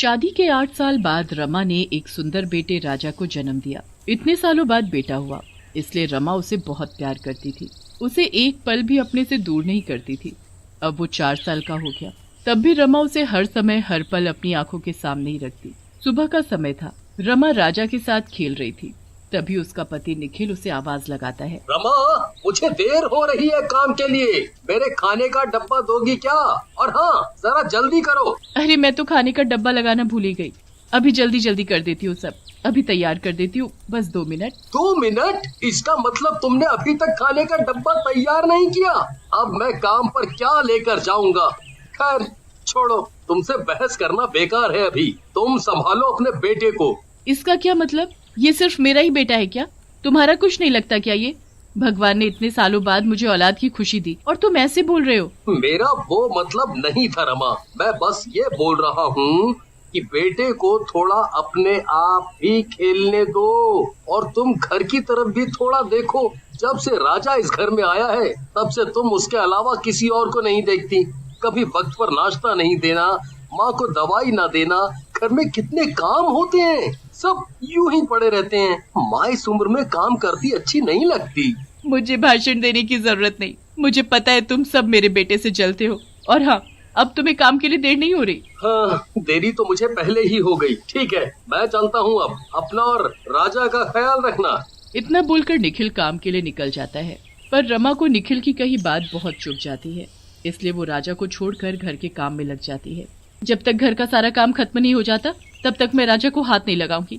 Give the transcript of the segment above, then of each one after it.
शादी के 8 साल बाद रमा ने एक सुंदर बेटे राजा को जन्म दिया। इतने सालों बाद बेटा हुआ, इसलिए रमा उसे बहुत प्यार करती थी। उसे एक पल भी अपने से दूर नहीं करती थी। अब वो 4 साल का हो गया, तब भी रमा उसे हर समय हर पल अपनी आंखों के सामने ही रखती। सुबह का समय था, रमा राजा के साथ खेल रही थी। तभी उसका पति निखिल उसे आवाज लगाता है, रमा, मुझे देर हो रही है काम के लिए, मेरे खाने का डब्बा दोगी क्या? और हाँ, जरा जल्दी करो। अरे मैं तो खाने का डब्बा लगाना भूल ही गई। अभी जल्दी जल्दी कर देती हूँ, सब अभी तैयार कर देती हूँ, बस 2 मिनट। 2 मिनट? इसका मतलब तुमने अभी तक खाने का डब्बा तैयार नहीं किया? अब मैं काम पर क्या लेकर जाऊंगा? खैर छोड़ो, तुमसे बहस करना बेकार है। अभी तुम संभालो अपने बेटे को। इसका क्या मतलब? ये सिर्फ मेरा ही बेटा है क्या? तुम्हारा कुछ नहीं लगता क्या? ये भगवान ने इतने सालों बाद मुझे औलाद की खुशी दी और तुम ऐसे बोल रहे हो? मेरा वो मतलब नहीं था रमा, मैं बस ये बोल रहा हूँ कि बेटे को थोड़ा अपने आप भी खेलने दो और तुम घर की तरफ भी थोड़ा देखो। जब से राजा इस घर में आया है तब से तुम उसके अलावा किसी और को नहीं देखती। कभी वक्त पर नाश्ता नहीं देना, माँ को दवाई ना देना, घर में कितने काम होते हैं, सब यूं ही पड़े रहते हैं। माँ इस उम्र में काम करती अच्छी नहीं लगती। मुझे भाषण देने की जरूरत नहीं, मुझे पता है तुम सब मेरे बेटे से जलते हो। और हाँ, अब तुम्हें काम के लिए देर नहीं हो रही? हाँ, देरी तो मुझे पहले ही हो गई। ठीक है, मैं चलता हूँ अब। अपना और राजा का ख्याल रखना। इतना बोलकर निखिल काम के लिए निकल जाता है, पर रमा को निखिल की कही बात बहुत चुभ जाती है, इसलिए वो राजा को छोड़कर घर के काम में लग जाती है। जब तक घर का सारा काम खत्म नहीं हो जाता तब तक मैं राजा को हाथ नहीं लगाऊंगी।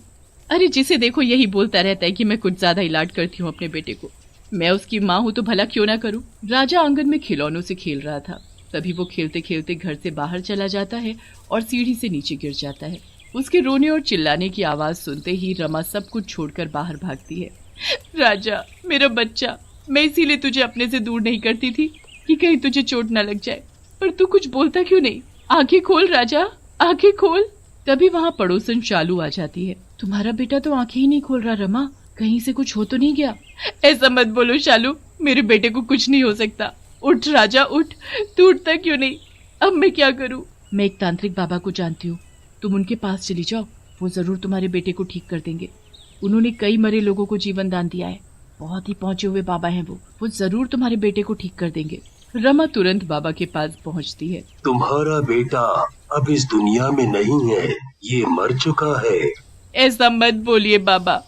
अरे जिसे देखो यही बोलता रहता है कि मैं कुछ ज्यादा ही लाड करती हूँ अपने बेटे को। मैं उसकी माँ हूँ तो भला क्यों ना करूँ। राजा आंगन में खिलौनों से खेल रहा था, तभी वो खेलते खेलते घर से बाहर चला जाता है और सीढ़ी से नीचे गिर जाता है। उसके रोने और चिल्लाने की आवाज सुनते ही रमा सब कुछ छोड़कर बाहर भागती है। राजा, मेरा बच्चा, मैं इसीलिए तुझे अपने से दूर नहीं करती थी कि कहीं तुझे चोट न लग जाए, पर तू कुछ बोलता क्यों नहीं? आंखें खोल राजा, आंखें खोल। तभी वहाँ पड़ोसन शालू आ जाती है। तुम्हारा बेटा तो आंखें ही नहीं खोल रहा रमा, कहीं से कुछ हो तो नहीं गया? ऐसा मत बोलो शालू, मेरे बेटे को कुछ नहीं हो सकता। उठ राजा उठ, तू उठता क्यों नहीं? अब मैं क्या करूं? मैं एक तांत्रिक बाबा को जानती हूँ, तुम उनके पास चली जाओ, वो जरूर तुम्हारे बेटे को ठीक कर देंगे। उन्होंने कई मरे लोगों को जीवन दान दिया है, बहुत ही पहुंचे हुए बाबा हैं वो जरूर तुम्हारे बेटे को ठीक कर देंगे। रमा तुरंत बाबा के पास पहुंचती है। तुम्हारा बेटा अब इस दुनिया में नहीं है, ये मर चुका है। ऐसा मत बोलिए बाबा,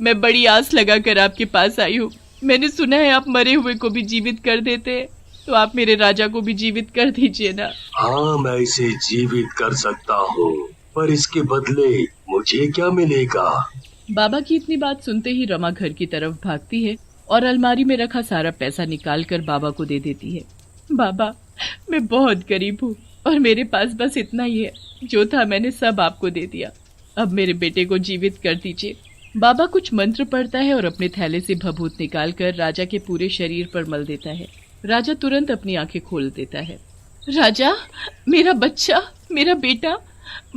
मैं बड़ी आस लगाकर आपके पास आई हूँ। मैंने सुना है आप मरे हुए को भी जीवित कर देते हैं, तो आप मेरे राजा को भी जीवित कर दीजिए ना। हाँ, मैं इसे जीवित कर सकता हूँ, पर इसके बदले मुझे क्या मिलेगा? बाबा की इतनी बात सुनते ही रमा घर की तरफ भागती है और अलमारी में रखा सारा पैसा निकाल कर बाबा को दे देती है। बाबा, मैं बहुत गरीब हूँ और मेरे पास बस इतना ही है, जो था मैंने सब आपको दे दिया। अब मेरे बेटे को जीवित कर दीजिए। बाबा कुछ मंत्र पढ़ता है और अपने थैले से भभूत निकालकर राजा के पूरे शरीर पर मल देता है। राजा तुरंत अपनी आंखें खोल देता है। राजा, मेरा बच्चा, मेरा बेटा,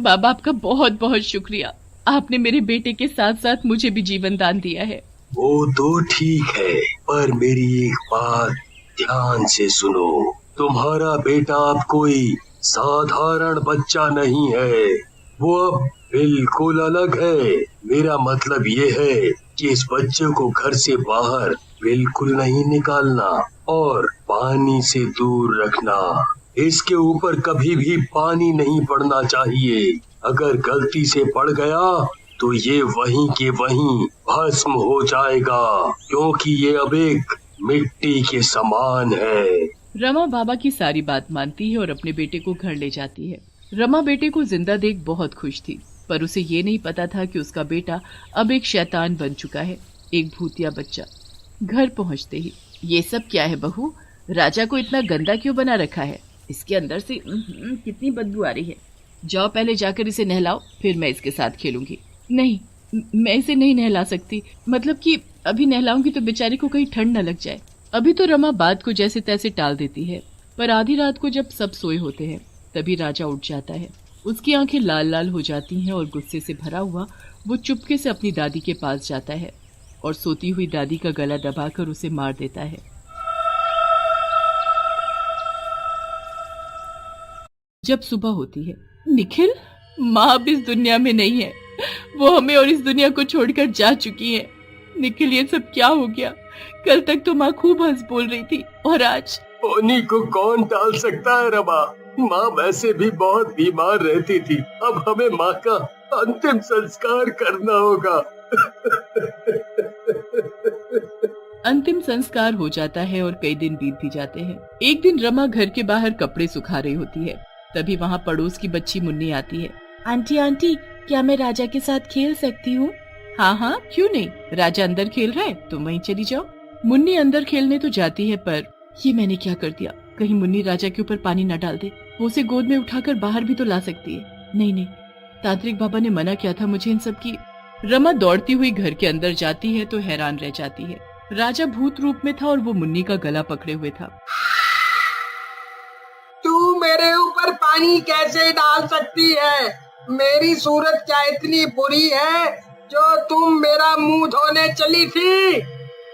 बाबा आपका बहुत बहुत शुक्रिया। आपने मेरे बेटे के साथ साथ मुझे भी जीवन दान दिया है। वो तो ठीक है, पर मेरी एक बात ध्यान से सुनो। तुम्हारा बेटा अब कोई साधारण बच्चा नहीं है, वो अब बिल्कुल अलग है। मेरा मतलब ये है कि इस बच्चे को घर से बाहर बिल्कुल नहीं निकालना और पानी से दूर रखना। इसके ऊपर कभी भी पानी नहीं पड़ना चाहिए। अगर गलती से पड़ गया तो ये वहीं के वहीं भस्म हो जाएगा, क्योंकि ये अब एक मिट्टी के समान है। रमा बाबा की सारी बात मानती है और अपने बेटे को घर ले जाती है। रमा बेटे को जिंदा देख बहुत खुश थी, पर उसे ये नहीं पता था कि उसका बेटा अब एक शैतान बन चुका है, एक भूतिया बच्चा। घर पहुंचते ही, ये सब क्या है बहू? राजा को इतना गंदा क्यों बना रखा है? इसके अंदर से कितनी बदबू आ रही है। जाओ पहले जाकर इसे नहलाओ, फिर मैं इसके साथ खेलूंगी। नहीं, मैं इसे नहीं नहला सकती, मतलब कि अभी नहलाऊंगी तो बेचारी को कहीं ठंड न लग जाए। अभी तो रमा बात को जैसे तैसे टाल देती है, पर आधी रात को जब सब सोए होते हैं तभी राजा उठ जाता है। उसकी आंखें लाल लाल हो जाती हैं और गुस्से से भरा हुआ वो चुपके से अपनी दादी के पास जाता है और सोती हुई दादी का गला दबाकर उसे मार देता है। जब सुबह होती है, निखिल, माँ अब इस दुनिया में नहीं है, वो हमें और इस दुनिया को छोड़कर जा चुकी है। निखिल, ये सब क्या हो गया? कल तक तो माँ खूब हंस बोल रही थी और आज। होनी को कौन टाल सकता है रमा। माँ वैसे भी बहुत बीमार रहती थी, अब हमें माँ का अंतिम संस्कार करना होगा। अंतिम संस्कार हो जाता है और कई दिन बीत भी जाते हैं। एक दिन रमा घर के बाहर कपड़े सुखा रही होती है। तभी वहाँ पड़ोस की बच्ची मुन्नी आती है। आंटी आंटी, क्या मैं राजा के साथ खेल सकती हूँ? हाँ हाँ, क्यों नहीं, राजा अंदर खेल रहा है, तुम वहीं चली जाओ। मुन्नी अंदर खेलने तो जाती है, पर ये मैंने क्या कर दिया, कहीं मुन्नी राजा के ऊपर पानी न डाल दे। वो उसे गोद में उठाकर बाहर भी तो ला सकती है। नहीं नहीं, तांत्रिक बाबा ने मना किया था मुझे इन सब की। रमा दौड़ती हुई घर के अंदर जाती है तो हैरान रह जाती है। राजा भूत रूप में था और वो मुन्नी का गला पकड़े हुए था। तू मेरे ऊपर पानी कैसे डाल सकती है? मेरी सूरत क्या इतनी बुरी है जो तुम मेरा मुंह धोने चली थी?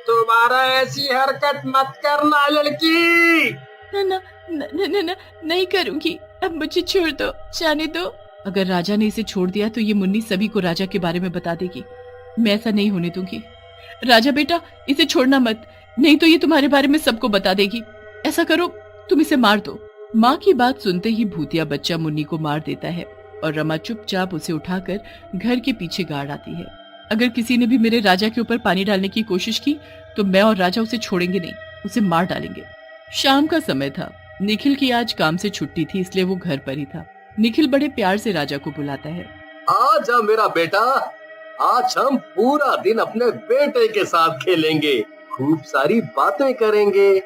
दोबारा ऐसी हरकत मत करना लड़की। न, न, न, न, न, नहीं करूंगी, अब मुझे छोड़ दो, जाने दो। अगर राजा ने इसे छोड़ दिया तो ये मुन्नी सभी को राजा के बारे में बता देगी। मैं ऐसा नहीं होने दूंगी। राजा बेटा, इसे छोड़ना मत, नहीं तो ये तुम्हारे बारे में सबको बता देगी। ऐसा करो, तुम इसे मार दो। माँ की बात सुनते ही भूतिया बच्चा मुन्नी को मार देता है और रमा चुपचाप उसे उठाकर घर के पीछे गाड़ आती है। अगर किसी ने भी मेरे राजा के ऊपर पानी डालने की कोशिश की तो मैं और राजा उसे छोड़ेंगे नहीं, उसे मार डालेंगे। शाम का समय था। निखिल की आज काम से छुट्टी थी, इसलिए वो घर पर ही था। निखिल बड़े प्यार से राजा को बुलाता है। आजा मेरा बेटा, आज हम पूरा दिन अपने बेटे के साथ खेलेंगे, खूब सारी बातें करेंगे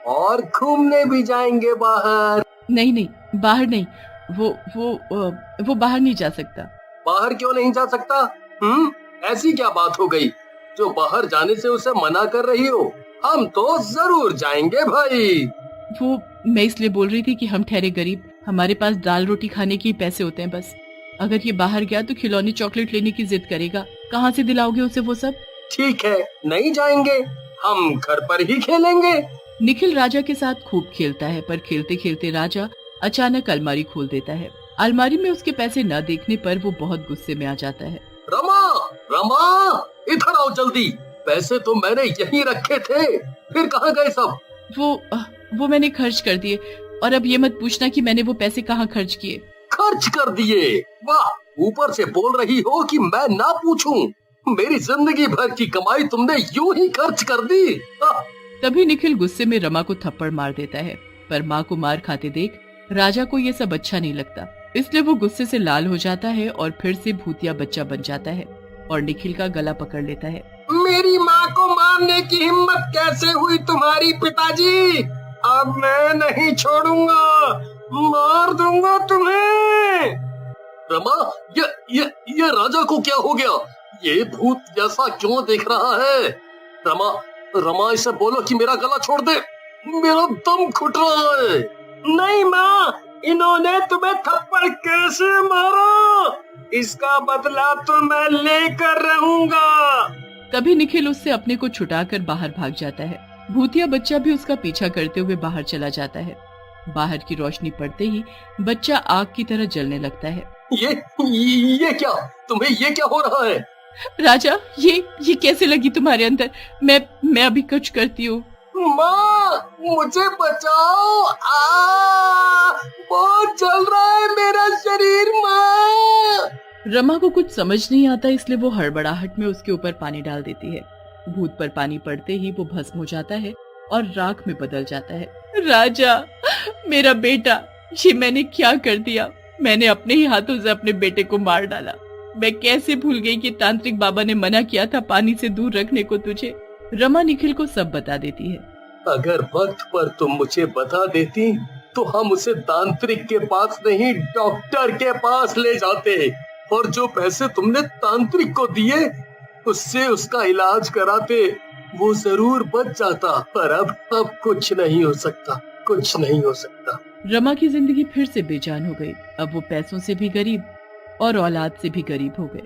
और घूमने भी जाएंगे बाहर। नहीं नहीं, बाहर नहीं, वो बाहर नहीं जा सकता। बाहर क्यों नहीं जा सकता? ऐसी क्या बात हो गई जो बाहर जाने से उसे मना कर रही हो? हम तो जरूर जाएंगे भाई। वो मैं इसलिए बोल रही थी कि हम ठहरे गरीब, हमारे पास दाल रोटी खाने के ही पैसे होते हैं बस। अगर ये बाहर गया तो खिलौने चॉकलेट लेने की जिद करेगा, कहाँ से दिलाओगे उसे वो सब? ठीक है, नहीं जाएंगे, हम घर पर ही खेलेंगे। निखिल राजा के साथ खूब खेलता है, पर खेलते खेलते राजा अचानक अलमारी खोल देता है। अलमारी में उसके पैसे न देखने पर वो बहुत गुस्से में आ जाता है। रमा, रमा, इधर आओ जल्दी, पैसे तो मैंने यहीं रखे थे, फिर कहाँ गए सब? वो मैंने खर्च कर दिए, और अब ये मत पूछना कि मैंने वो पैसे कहाँ खर्च किए। खर्च कर दिए? वाह, ऊपर से बोल रही हो कि मैं ना पूछूं। मेरी जिंदगी भर की कमाई तुमने यूं ही खर्च कर दी। तभी निखिल गुस्से में रमा को थप्पड़ मार देता है, पर माँ को मार खाते देख राजा को ये सब अच्छा नहीं लगता, इसलिए वो गुस्से से लाल हो जाता है और फिर से भूतिया बच्चा बन जाता है और निखिल का गला पकड़ लेता है। मेरी माँ को मारने की हिम्मत कैसे हुई तुम्हारी पिताजी? अब मैं नहीं छोड़ूंगा, मार दूंगा तुम्हें। रमा, ये राजा को क्या हो गया? ये भूत जैसा क्यों देख रहा है? रमा, रमा, इसे बोलो कि मेरा गला छोड़ दे, मेरा दम घुट रहा है। नहीं माँ, इन्होंने तुम्हें थप्पड़ कैसे मारा? इसका बदला तो मैं लेकर रहूंगा। तभी निखिल उससे अपने को छुटाकर बाहर भाग जाता है। भूतिया बच्चा भी उसका पीछा करते हुए बाहर चला जाता है। बाहर की रोशनी पड़ते ही बच्चा आग की तरह जलने लगता है। ये क्या? तुम्हें ये क्या हो रहा है? राजा, ये कैसे लगी तुम्हारे अंदर? मैं अभी कुछ करती हूँ। माँ, मुझे बचाओ, बहुत जल रहा है मेरा शरीर माँ। रमा को कुछ समझ नहीं आता, इसलिए वो हड़बड़ाहट में उसके ऊपर पानी डाल देती है। भूत पर पानी पड़ते ही वो भस्म हो जाता है और राख में बदल जाता है। राजा, मेरा बेटा, ये मैंने क्या कर दिया? मैंने अपने ही हाथों से अपने बेटे को मार डाला। मैं कैसे भूल गई कि तांत्रिक बाबा ने मना किया था पानी से दूर रखने को तुझे। रमा निखिल को सब बता देती है। अगर वक्त पर तुम मुझे बता देती तो हम उसे तांत्रिक के पास नहीं, डॉक्टर के पास ले जाते, और जो पैसे तुमने तांत्रिक को दिए उससे उसका इलाज कराते, वो जरूर बच जाता। पर अब कुछ नहीं हो सकता, कुछ नहीं हो सकता। रमा की जिंदगी फिर से बेजान हो गई। अब वो पैसों से भी गरीब और औलाद से भी गरीब हो गए।